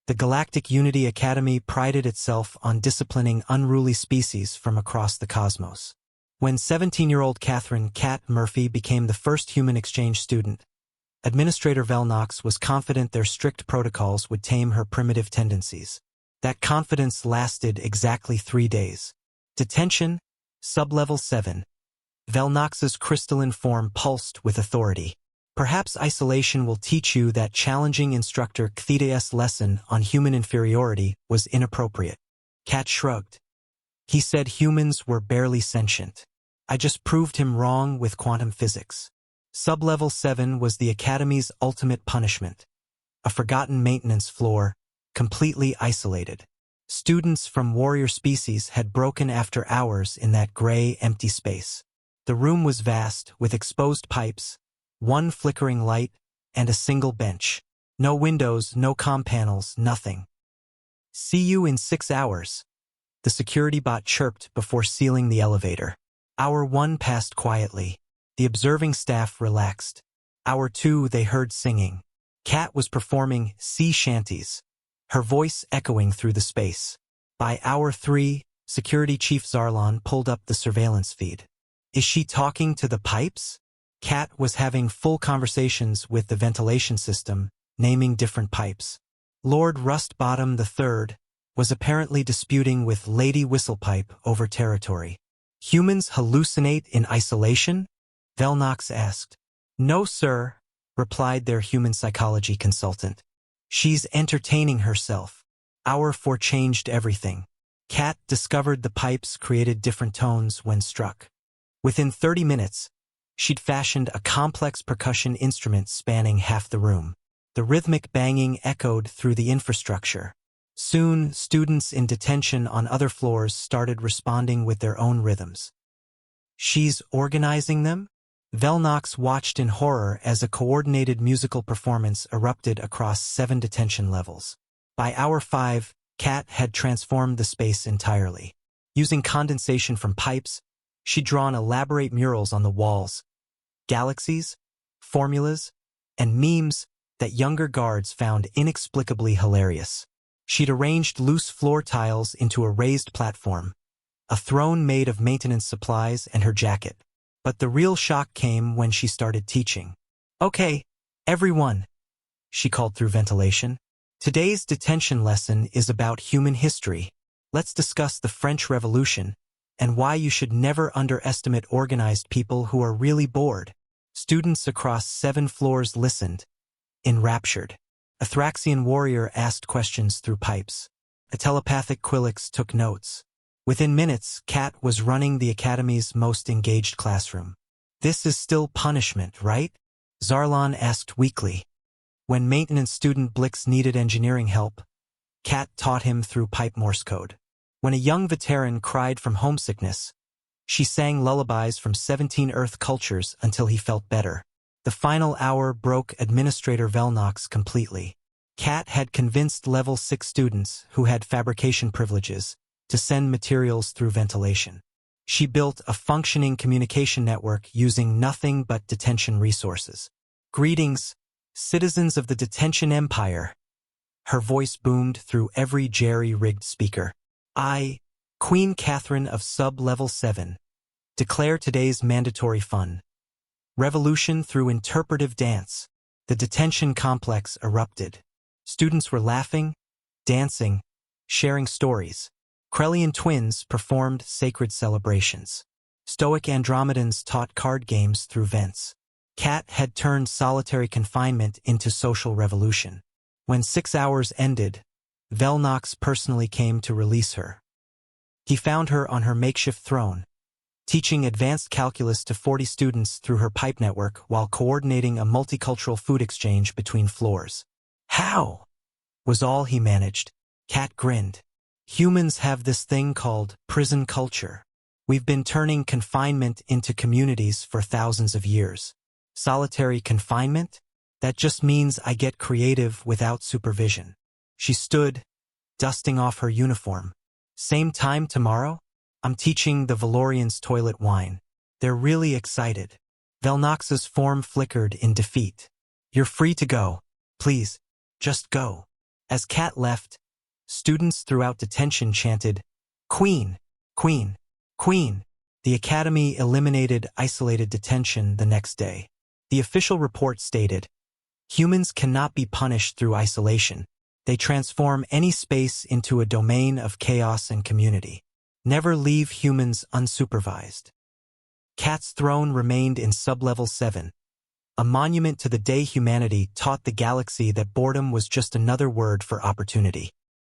The Galactic Unity Academy prided itself on disciplining unruly species from across the cosmos. When 17-year-old Catherine "Cat" Murphy became the first human exchange student, Administrator Velnox was confident their strict protocols would tame her primitive tendencies. That confidence lasted exactly 3 days. Detention, sublevel 7. Velnox's crystalline form pulsed with authority. Perhaps isolation will teach you that challenging Instructor Ctheta's lesson on human inferiority was inappropriate. Cat shrugged. He said humans were barely sentient. I just proved him wrong with quantum physics. Sublevel 7 was the Academy's ultimate punishment. A forgotten maintenance floor, completely isolated. Students from warrior species had broken after hours in that gray, empty space. The room was vast, with exposed pipes, one flickering light, and a single bench. No windows, no comm panels, nothing. "See you in 6 hours." The security bot chirped before sealing the elevator. Hour 1 passed quietly. The observing staff relaxed. Hour 2 they heard singing. Cat was performing sea shanties, her voice echoing through the space. By hour 3, Security Chief Zarlon pulled up the surveillance feed. Is she talking to the pipes? Cat was having full conversations with the ventilation system, naming different pipes. Lord Rustbottom III was apparently disputing with Lady Whistlepipe over territory. Humans hallucinate in isolation? Velnox asked. No, sir, replied their human psychology consultant. She's entertaining herself. Hour 4 changed everything. Cat discovered the pipes created different tones when struck. Within 30 minutes, she'd fashioned a complex percussion instrument spanning half the room. The rhythmic banging echoed through the infrastructure. Soon, students in detention on other floors started responding with their own rhythms. She's organizing them? Velnox watched in horror as a coordinated musical performance erupted across 7 detention levels. By hour 5, Cat had transformed the space entirely. Using condensation from pipes, she'd drawn elaborate murals on the walls, galaxies, formulas, and memes that younger guards found inexplicably hilarious. She'd arranged loose floor tiles into a raised platform, a throne made of maintenance supplies, and her jacket. But the real shock came when she started teaching. Okay, everyone, she called through ventilation. Today's detention lesson is about human history. Let's discuss the French Revolution and why you should never underestimate organized people who are really bored. Students across 7 floors listened, enraptured. A Thraxian warrior asked questions through pipes. A telepathic Quillix took notes. Within minutes, Cat was running the Academy's most engaged classroom. This is still punishment, right? Zarlon asked weakly. When maintenance student Blix needed engineering help, Cat taught him through pipe Morse code. When a young veteran cried from homesickness, she sang lullabies from 17 Earth cultures until he felt better. The final hour broke Administrator Velnox completely. Cat had convinced level 6 students who had fabrication privileges to send materials through ventilation. She built a functioning communication network using nothing but detention resources. Greetings, citizens of the Detention Empire. Her voice boomed through every jerry-rigged speaker. I, Queen Catherine of Sub-Level 7, declare today's mandatory fun. Revolution through interpretive dance. The detention complex erupted. Students were laughing, dancing, sharing stories. Krellian twins performed sacred celebrations. Stoic Andromedans taught card games through vents. Cat had turned solitary confinement into social revolution. When 6 hours ended, Velnox personally came to release her. He found her on her makeshift throne, teaching advanced calculus to 40 students through her pipe network while coordinating a multicultural food exchange between floors. How? Was all he managed. Cat grinned. Humans have this thing called prison culture. We've been turning confinement into communities for thousands of years. Solitary confinement? That just means I get creative without supervision. She stood, dusting off her uniform. Same time tomorrow? I'm teaching the Valorians toilet wine. They're really excited. Velnox's form flickered in defeat. You're free to go. Please, just go. As Cat left, students throughout detention chanted, "Queen, Queen, Queen." The Academy eliminated isolated detention the next day. The official report stated, "Humans cannot be punished through isolation. They transform any space into a domain of chaos and community. Never leave humans unsupervised." Cat's throne remained in sublevel 7, a monument to the day humanity taught the galaxy that boredom was just another word for opportunity.